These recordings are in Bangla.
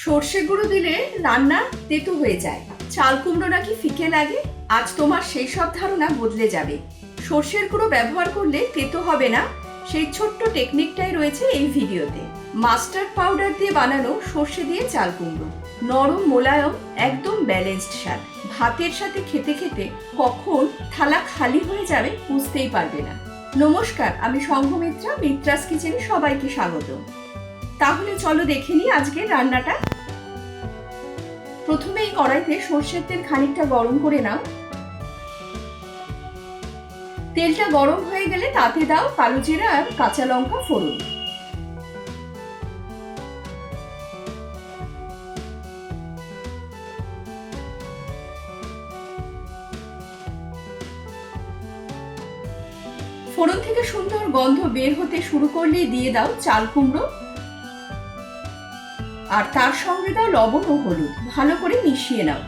সর্ষে গুঁড়ো দিলে রান্না তেতো হয়ে যায়, চাল কুমড়ো নাকি ফিকে লাগে। আজ তোমার সেই সব ধারণা বদলে যাবে। সর্ষের গুঁড়ো ব্যবহার করলে তেতো হবে না, সেই ছোট্ট টেকনিকটাই রয়েছে এই ভিডিওতে। মাস্টার্ড পাউডার দিয়ে বানানো সর্ষে দিয়ে চাল কুমড়ো, নরম মোলায়ম, একদম ব্যালেন্সড স্বাদ। ভাতের সাথে খেতে খেতে কখন থালা খালি হয়ে যাবে বুঝতেই পারবে না। নমস্কার, আমি সংঘমিত্রা, মিত্রাস কিচেনে সবাইকে স্বাগত। তাহলে চলো দেখে নিই আজকের রান্নাটা। প্রথমে এই কড়াইতে সর্ষের তেল খানিকটা গরম করে নাও। তেলটা গরম হয়ে গেলে তাতে দাও কালো জিরা আর কাঁচা লঙ্কা ফোড়ন। ফোড়ন থেকে সুন্দর গন্ধ বের হতে শুরু করলেই দিয়ে দাও চাল কুমড়ো, আর তার সঙ্গে দাও লবণ ও হলুদ। ভালো করে মিশিয়ে নাও।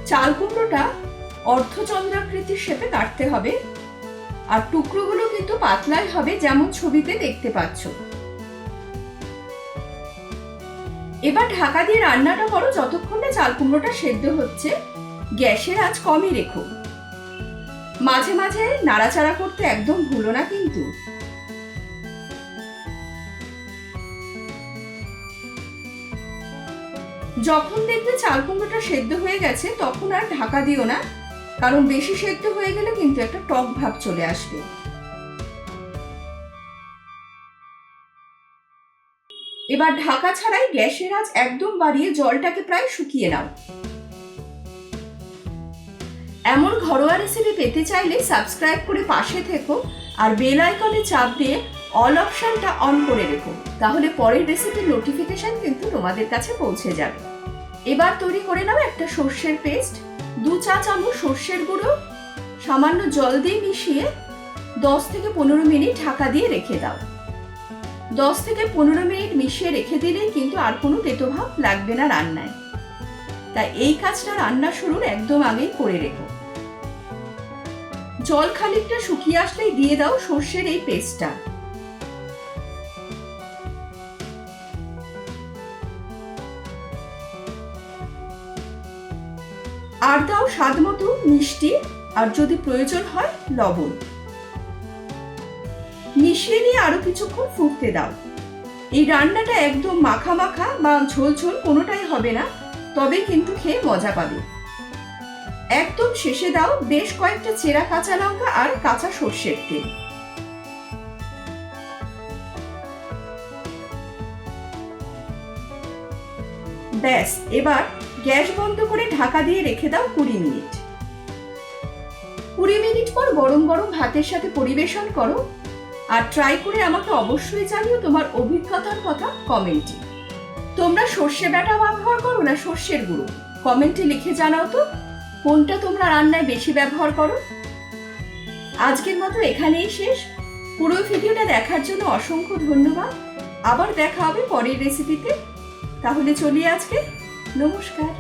চাল কুমড়োটা অর্ধচন্দ্রাকৃতির শেপে কাটতে হবে, আর টুকরোগুলো কিন্তু পাতলাই হবে, যেমন ছবিতে দেখতে পাচ্ছ। এবার ঢাকা দিয়ে রান্নাটা করো যতক্ষণ না চাল কুমড়োটা সেদ্ধ হচ্ছে। গ্যাসের আঁচ কমই রেখো। মাঝে মাঝে নাড়াচাড়া করতে একদম ভুলো না কিন্তু। যখন দেখবে চাল কুমড়োটা সেদ্ধ হয়ে গেছে তখন আর ঢাকা দিও না, কারণ বেশি সেদ্ধ হয়ে গেলে কিন্তু একটা টক ভাব চলে আসবে। এবার ঢাকা ছাড়াই গ্যাসের আঁচ একদম বাড়িয়ে জলটাকে প্রায় শুকিয়ে নাও। এমন ঘরোয়া রেসিপি পেতে চাইলে সাবস্ক্রাইব করে পাশে থেকো, আর বেল আইকনে চাপ দিয়ে অল অপশনটা অন করে রেখো, তাহলে পরের রেসিপির নোটিফিকেশন কিন্তু তোমাদের কাছে পৌঁছে যাবে। এবার তৈরি করে নাও একটা সর্ষের পেস্ট। 2 চা চামচ সর্ষের গুঁড়ো সামান্য জল দিয়ে মিশিয়ে 10 থেকে 15 মিনিট ঢাকা দিয়ে রেখে দাও। 10 থেকে 15 মিনিট মিশিয়ে রেখে দিলেই কিন্তু আর কোনো তেতো ভাব লাগবে না রান্নায়। তাই এই কাজটা রান্না শুরুর একদম আগেই করে রেখো। জল খানিকটা শুকিয়ে আসলেই দিয়ে দাও সর্ষের এই পেস্টটা। আর দাও স্বাদ মতো মিষ্টি, আর যদি প্রয়োজন হয় লবণ। মিশিয়ে নিয়ে আরো কিছুক্ষণ ফুটতে দাও। এই রান্নাটা একদম মাখা মাখা বা ঝোল ঝোল কোনোটাই হবে না, তবে কিন্তু খেয়ে মজা পাবে। একদম শেষে দাও বেশ কয়েকটা চেরা কাঁচা লঙ্কা আর কাঁচা সর্ষের তেল। ব্যাস, এবার গ্যাস বন্ধ করে ঢাকা দিয়ে রেখে দাও 20 মিনিট। 20 মিনিট পর গরম গরম ভাতের সাথে পরিবেশন করো। আর ট্রাই করে আমাকে অবশ্যই জানিও তোমার অভিজ্ঞতার কথা কমেন্টে। তোমরা সর্ষে বাটা ব্যবহার করো না সর্ষের গুঁড়ো? কমেন্টে লিখে জানাও তো কোনটা তোমরা রান্নায় বেশি ব্যবহার করো। আজকের মতো এখানেই শেষ। পুরো ভিডিওটা দেখার জন্য অসংখ্য ধন্যবাদ। আবার দেখা হবে পরের রেসিপিতে। তাহলে চলি আজকে। নমস্কার।